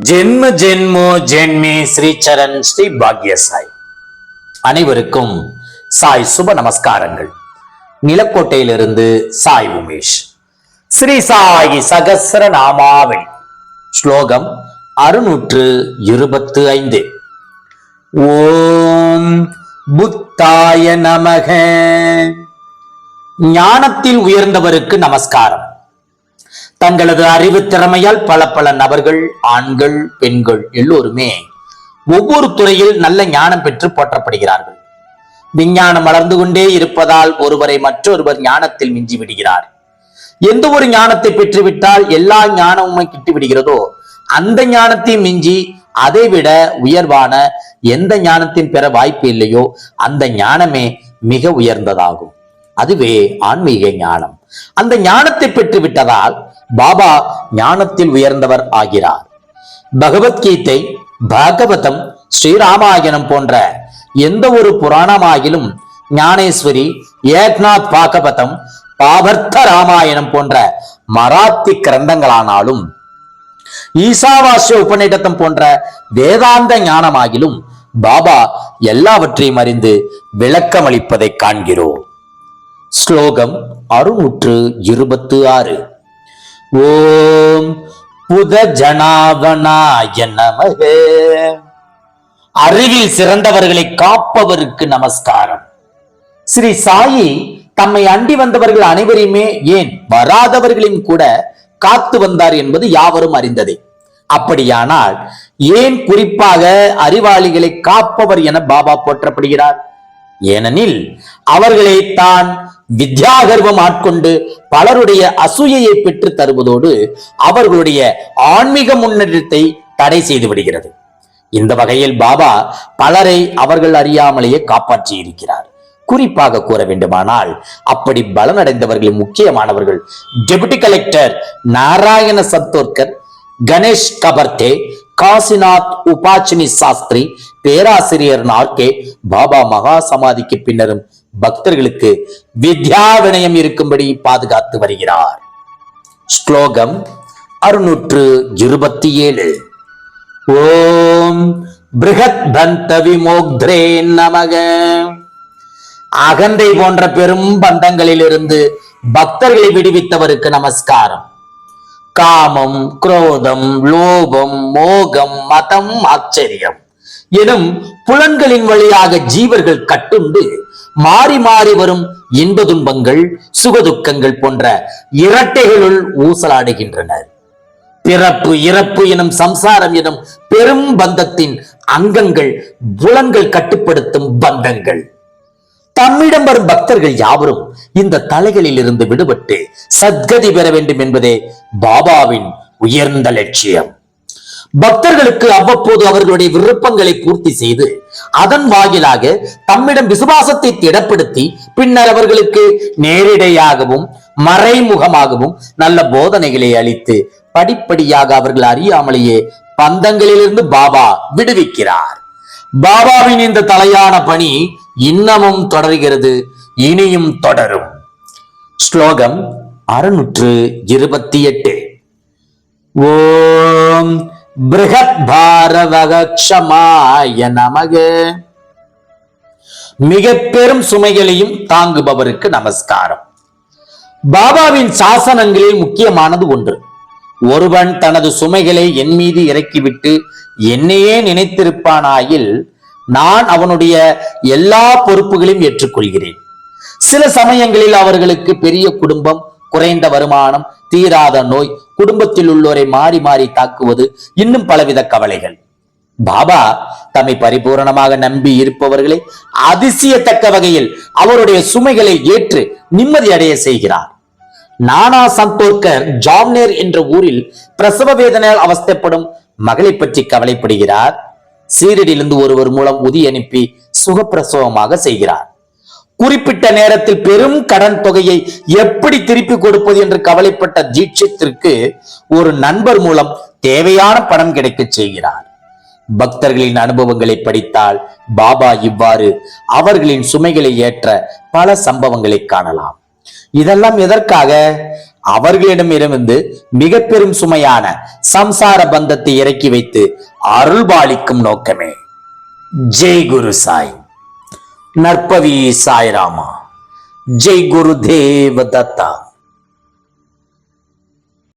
ஜென்ம ஜென்மோ ஜென்மே ஸ்ரீ சரண் ஸ்ரீ பாக்ய சாய். அனைவருக்கும் சாய் சுப நமஸ்காரங்கள். நிலக்கோட்டையிலிருந்து சாய் உமேஷ். ஸ்ரீ சாயி சகஸ்ர நாமாவளி ஸ்லோகம் 625. ஓம் புத்தாய நமக. ஞானத்தில் உயர்ந்தவருக்கு நமஸ்காரம். தங்களது அறிவு திறமையால் பல பல நபர்கள், ஆண்கள், பெண்கள் எல்லோருமே ஒவ்வொரு துறையில் நல்ல ஞானம் பெற்று போற்றப்படுகிறார்கள். விஞ்ஞானம் வளர்ந்து கொண்டே இருப்பதால் ஒருவரை மற்றொருவர் ஞானத்தில் மிஞ்சி விடுகிறார். எந்த ஒரு ஞானத்தை பெற்றுவிட்டால் எல்லா ஞானமும் கிட்டு விடுகிறதோ அந்த ஞானத்தை மிஞ்சி அதை விட உயர்வான எந்த ஞானத்தின் பெற வாய்ப்பு இல்லையோ அந்த ஞானமே மிக உயர்ந்ததாகும். அதுவே ஆன்மீக ஞானம். அந்த ஞானத்தை பெற்று விட்டதால் பாபா ஞானத்தில் உயர்ந்தவர் ஆகிறார். பகவத்கீதை, பாகவதம், ஸ்ரீராமாயணம் போன்ற எந்த ஒரு புராணமாகிலும் ஞானேஸ்வரி, ஏக்நாத் பாகவதம், பாவர்த்த ராமாயணம் போன்ற மராத்தி கிரந்தங்களானாலும் ஈசாவாஸ்ய உபநிடதம் போன்ற வேதாந்த ஞானமாகிலும் பாபா எல்லாவற்றையும் அறிந்து விளக்கமளிப்பதை காண்கிறோம். ஸ்லோகம் 626. ஓம் புத ஜனாவனாய நமக. அறிவில் சிறந்தவர்களை காப்பவருக்கு நமஸ்காரம். ஸ்ரீ சாயி தம்மை அண்டி வந்தவர்கள் அனைவரையுமே, ஏன் வராதவர்களையும் கூட காத்து வந்தார் என்பது யாவரும் அறிந்ததே. அப்படியானால் ஏன் குறிப்பாக அறிவாளிகளை காப்பவர் என பாபா போற்றப்படுகிறார்? ஏனெனில் அவர்களை தான் வித்யாகர்வம் ஆட்கொண்டு பலருடைய அசூயையை பெற்று தருவதோடு அவர்களுடைய ஆன்மீக முன்னேற்றத்தை தடை செய்து விடுகிறது. இந்த வகையில் பாபா பலரை அவர்கள் அறியாமலேயே காப்பாற்றி இருக்கிறார். குறிப்பாக கூற வேண்டுமானால் அப்படி பலனடைந்தவர்கள் முக்கியமானவர்கள் டெபுட்டி கலெக்டர் நாராயண சத்தோர்கர், கணேஷ் கபர்தே, காசிநாத் உபாச்சினி சாஸ்திரி, பேராசிரியர் நார்கே. பாபா மகா சமாதிக்கு பின்னரும் பக்தர்களுக்கு வித்யா வினயம் இருக்கும்படி பாதுகாத்து வருகிறார். ஸ்லோகம் 627. ஓம் பிருகத் பந்த விமோக்த்ரே நமக. அகந்தை போன்ற பெரும் பந்தங்களில் இருந்து பக்தர்களை விடுவித்தவருக்கு நமஸ்காரம். காமம், குரோதம், லோபம், மோகம், மதம், ஆச்சரியம் எனும் புலன்களின் வழியாக ஜீவர்கள் கட்டுண்டு மாறி மாறி வரும் இன்ப துன்பங்கள், சுகதுக்கங்கள் போன்ற இரட்டைகளுள் ஊசலாடுகின்றனர். பிறப்பு, இறப்பு எனும் சம்சாரம் எனும் பெரும் பந்தத்தின் அங்கங்கள் புலன்கள் கட்டுப்படுத்தும் பந்தங்கள். தம்மிடம் வரும் பக்தர்கள் யாவரும் இந்த தலைகளில் இருந்து விடுபட்டு சத்கதி பெற வேண்டும் என்பதே பாபாவின் உயர்ந்த லட்சியம். பக்தர்களுக்கு அவ்வப்போது அவர்களுடைய விருப்பங்களை பூர்த்தி செய்து அதன் வாயிலாக தம்மிடம் விசுவாசத்தை திடப்படுத்தி பின்னர் அவர்களுக்கு நேரிடையாகவும் மறைமுகமாகவும் நல்ல போதனைகளை அளித்து படிப்படியாக அவர்கள் அறியாமலேயே பந்தங்களிலிருந்து பாபா விடுவிக்கிறார். பாபாவின் இந்த தலையான பணி இன்னமும் தொடர்கிறது, இனியும் தொடரும். ஸ்லோகம் 628. ஓம் பிருகத் பாரவகக்ஷமாய நமக. மிக பெரும் சுமைகளையும் தாங்குபவருக்கு நமஸ்காரம். பாபாவின் சாசனங்களில் முக்கியமானது ஒன்று. ஒருவன் தனது சுமைகளை என் மீது இறக்கிவிட்டு என்னையே நினைத்திருப்பானாயில் நான் அவனுடைய எல்லா பொறுப்புகளையும் ஏற்றுக்கொள்கிறேன். சில சமயங்களில் அவர்களுக்கு பெரிய குடும்பம், குறைந்த வருமானம், தீராத நோய், குடும்பத்தில் உள்ளோரை மாறி மாறி தாக்குவது, இன்னும் பலவித கவலைகள். பாபா தம்மை பரிபூரணமாக நம்பி இருப்பவர்களை அதிசயத்தக்க வகையில் அவருடைய சுமைகளை ஏற்று நிம்மதி அடைய செய்கிறார். நானா சந்தோர்கர் ஜாம்னேர் என்ற ஊரில் பிரசவ வேதனையால் அவஸ்தைப்படும் மகளை பற்றி கவலைப்படுகிறார். சீரடியிலிருந்து ஒருவர் மூலம் உதி அனுப்பி சுகப்பிரசவமாக செய்கிறார். குறிப்பிட்ட நேரத்தில் பெரும் கடன் தொகையை எப்படி திருப்பி கொடுப்பது என்று கவலைப்பட்ட தீட்சித்திற்கு ஒரு நண்பர் மூலம் தேவையான பணம் கிடைக்க செய்கிறார். பக்தர்களின் அனுபவங்களை படித்தால் பாபா இவ்வாறு அவர்களின் சுமைகளை ஏற்ற பல சம்பவங்களை காணலாம். இதெல்லாம் எதற்காக? அவர்களிடமிருந்து மிக பெரும் சுமையான சம்சார பந்தத்தை இறக்கி வைத்து அருள்பாலிக்கும் நோக்கமே. ஜெய் குரு சாய். நற்பவி சாய்ராமா. ஜெய் குரு தேவ தத்தா.